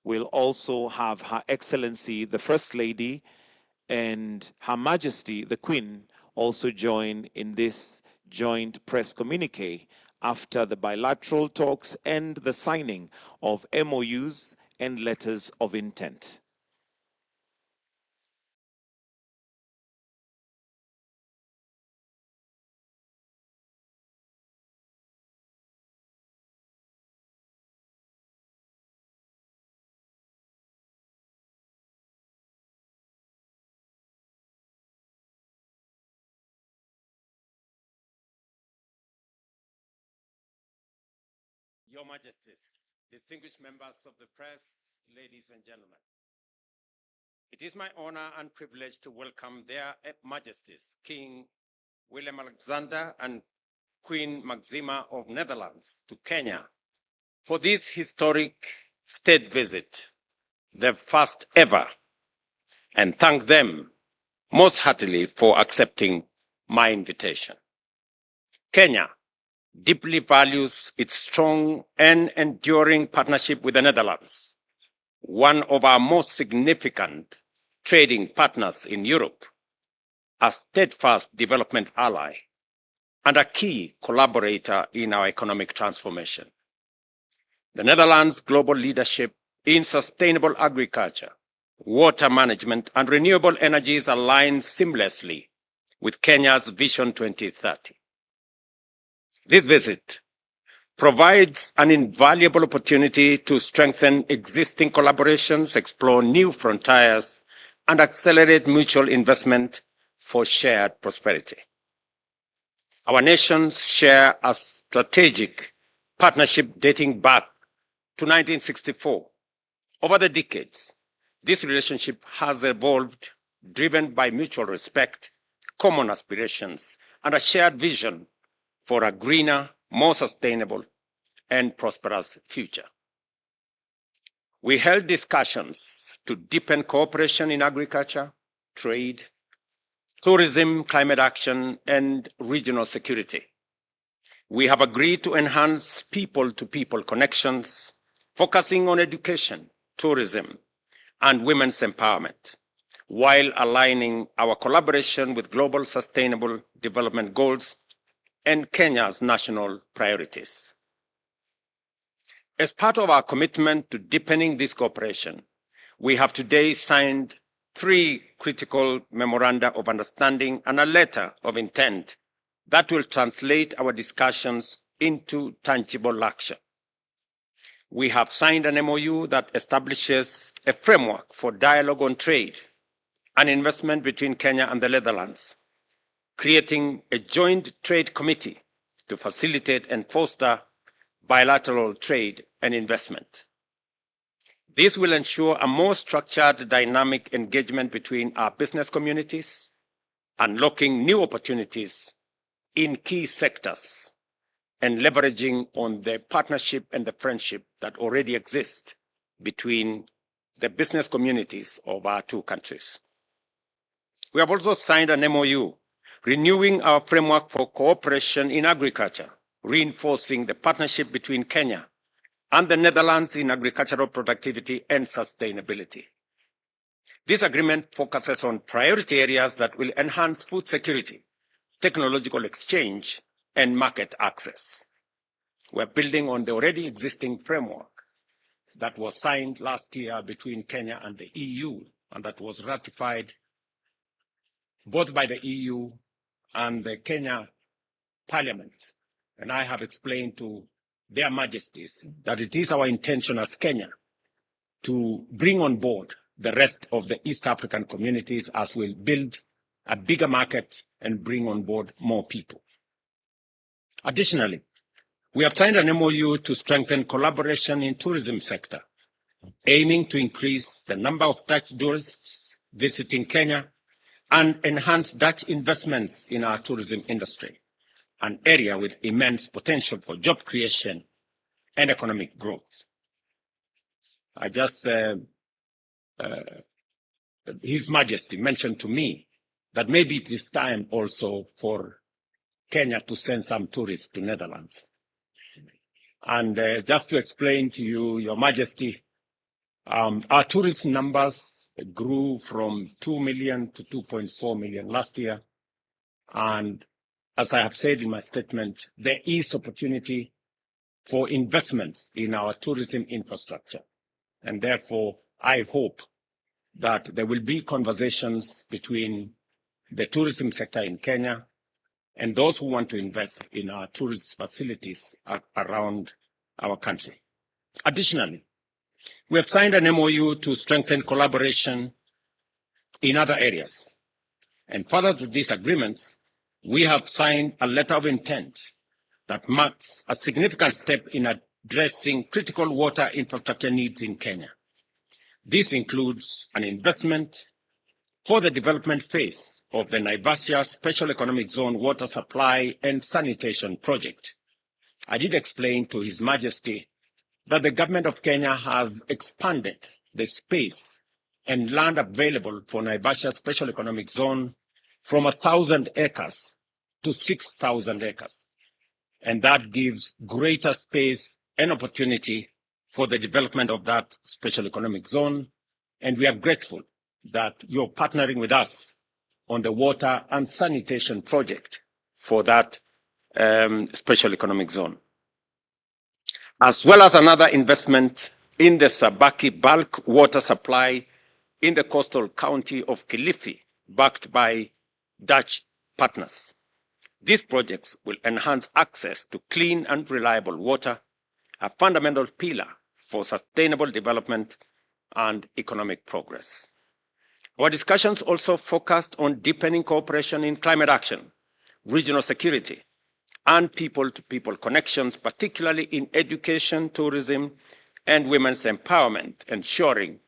we'll also have Her Excellency, the First Lady, and Her Majesty, the Queen, also join in this joint press communique after the bilateral talks and the signing of MOUs and letters of intent. Your Majesties, distinguished members of the press, ladies and gentlemen. It is my honor and privilege to welcome their Majesties, King Willem-Alexander and Queen Maxima of Netherlands to Kenya for this historic state visit, their first ever, and thank them most heartily for accepting my invitation. Kenya deeply values its strong and enduring partnership with the Netherlands, one of our most significant trading partners in Europe, a steadfast development ally, and a key collaborator in our economic transformation. The Netherlands' global leadership in sustainable agriculture, water management, and renewable energies aligns seamlessly with Kenya's Vision 2030. This visit provides an invaluable opportunity to strengthen existing collaborations, explore new frontiers, and accelerate mutual investment for shared prosperity. Our nations share a strategic partnership dating back to 1964. Over the decades, this relationship has evolved, driven by mutual respect, common aspirations, and a shared vision for a greener, more sustainable, and prosperous future. We held discussions to deepen cooperation in agriculture, trade, tourism, climate action, and regional security. We have agreed to enhance people-to-people connections, focusing on education, tourism, and women's empowerment, while aligning our collaboration with global sustainable development goals and Kenya's national priorities. As part of our commitment to deepening this cooperation, we have today signed 3 critical memoranda of understanding and a letter of intent that will translate our discussions into tangible action. We have signed an MOU that establishes a framework for dialogue on trade and investment between Kenya and the Netherlands, creating a joint trade committee to facilitate and foster bilateral trade and investment. This will ensure a more structured, dynamic engagement between our business communities, unlocking new opportunities in key sectors and leveraging on the partnership and the friendship that already exist between the business communities of our 2 countries. We have also signed an MOU renewing our framework for cooperation in agriculture, reinforcing the partnership between Kenya and the Netherlands in agricultural productivity and sustainability. This agreement focuses on priority areas that will enhance food security, technological exchange, and market access. We're building on the already existing framework that was signed last year between Kenya and the EU, and that was ratified both by the EU and the Kenya Parliament. And I have explained to their Majesties that it is our intention as Kenya to bring on board the rest of the East African communities as we build a bigger market and bring on board more people. Additionally, we have signed an MOU to strengthen collaboration in tourism sector, aiming to increase the number of Dutch tourists visiting Kenya and enhance Dutch investments in our tourism industry, an area with immense potential for job creation and economic growth. His Majesty mentioned to me that maybe it is time also for Kenya to send some tourists to Netherlands. And just to explain to you, Your Majesty, Our tourist numbers grew from 2 million to 2.4 million last year. And as I have said in my statement, there is opportunity for investments in our tourism infrastructure. And therefore, I hope that there will be conversations between the tourism sector in Kenya and those who want to invest in our tourist facilities around our country. Additionally, we have signed an MOU to strengthen collaboration in other areas. And further to these agreements, we have signed a letter of intent that marks a significant step in addressing critical water infrastructure needs in Kenya. This includes an investment for the development phase of the Naivasha Special Economic Zone Water Supply and Sanitation Project. I did explain to His Majesty that the government of Kenya has expanded the space and land available for Naivasha Special Economic Zone from 1,000 acres to 6,000 acres. And that gives greater space and opportunity for the development of that special economic zone. And we are grateful that you're partnering with us on the water and sanitation project for that special economic zone, as well as another investment in the Sabaki bulk water supply in the coastal county of Kilifi, backed by Dutch partners. These projects will enhance access to clean and reliable water, a fundamental pillar for sustainable development and economic progress. Our discussions also focused on deepening cooperation in climate action, regional security, and people-to-people connections, particularly in education, tourism, and women's empowerment, ensuring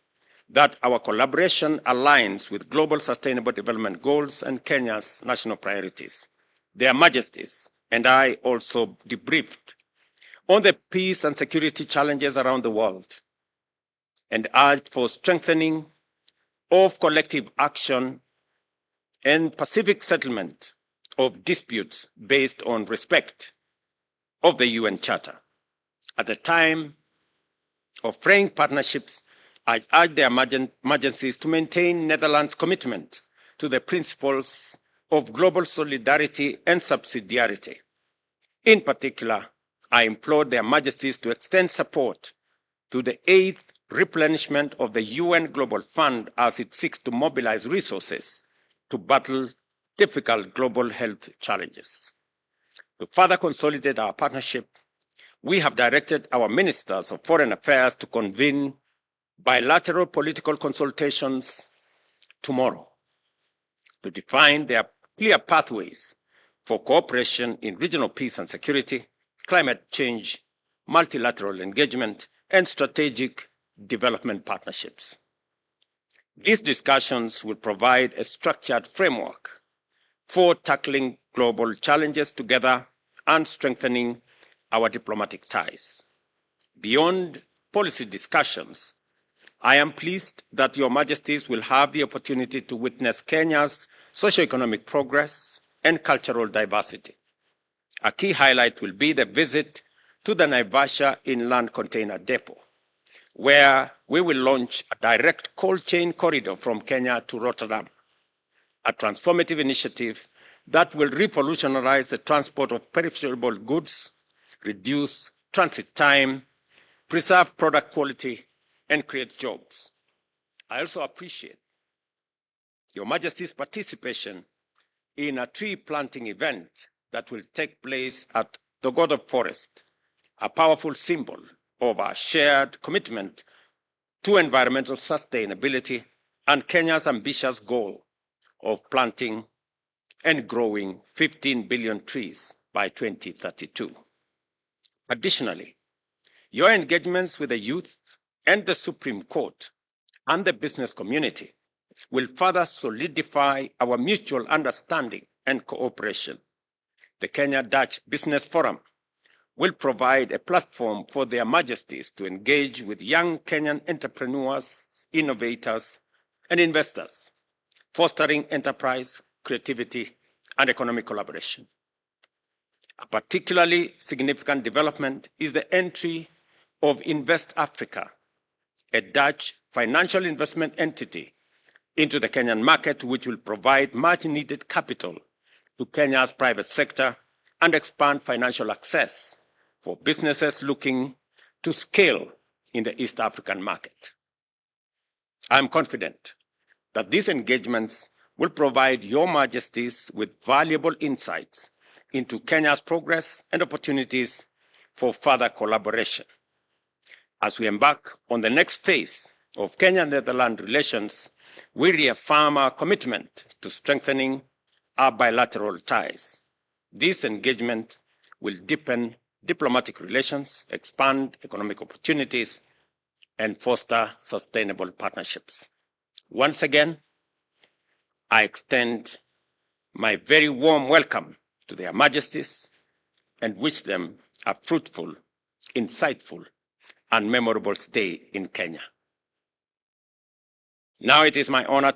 that our collaboration aligns with global sustainable development goals and Kenya's national priorities. Their Majesties and I also debriefed on the peace and security challenges around the world and urged for strengthening of collective action and pacific settlement of disputes based on respect of the UN Charter. At the time of fraying partnerships, I urge their Majesties to maintain Netherlands' commitment to the principles of global solidarity and subsidiarity. In particular, I implore their Majesties to extend support to the 8th replenishment of the UN Global Fund as it seeks to mobilize resources to battle difficult global health challenges. To further consolidate our partnership, we have directed our ministers of foreign affairs to convene bilateral political consultations tomorrow to define their clear pathways for cooperation in regional peace and security, climate change, multilateral engagement, and strategic development partnerships. These discussions will provide a structured framework for tackling global challenges together and strengthening our diplomatic ties. Beyond policy discussions, I am pleased that Your Majesties will have the opportunity to witness Kenya's socio-economic progress and cultural diversity. A key highlight will be the visit to the Naivasha Inland Container Depot, where we will launch a direct cold chain corridor from Kenya to Rotterdam, a transformative initiative that will revolutionize the transport of perishable goods, reduce transit time, preserve product quality, and create jobs. I also appreciate Your Majesty's participation in a tree planting event that will take place at the God of Forest, a powerful symbol of our shared commitment to environmental sustainability and Kenya's ambitious goal of planting and growing 15 billion trees by 2032. Additionally, your engagements with the youth and the Supreme Court and the business community will further solidify our mutual understanding and cooperation. The Kenya-Dutch Business Forum will provide a platform for their Majesties to engage with young Kenyan entrepreneurs, innovators, and investors, fostering enterprise, creativity, and economic collaboration. A particularly significant development is the entry of Invest Africa a Dutch financial investment entity into the Kenyan market, which will provide much needed capital to Kenya's private sector and expand financial access for businesses looking to scale in the East African market. I am confident that these engagements will provide Your Majesties with valuable insights into Kenya's progress and opportunities for further collaboration. As we embark on the next phase of Kenya-Netherlands relations, we reaffirm our commitment to strengthening our bilateral ties. This engagement will deepen diplomatic relations, expand economic opportunities, and foster sustainable partnerships. Once again, I extend my very warm welcome to their Majesties and wish them a fruitful, insightful, and memorable stay in Kenya. Now it is my honor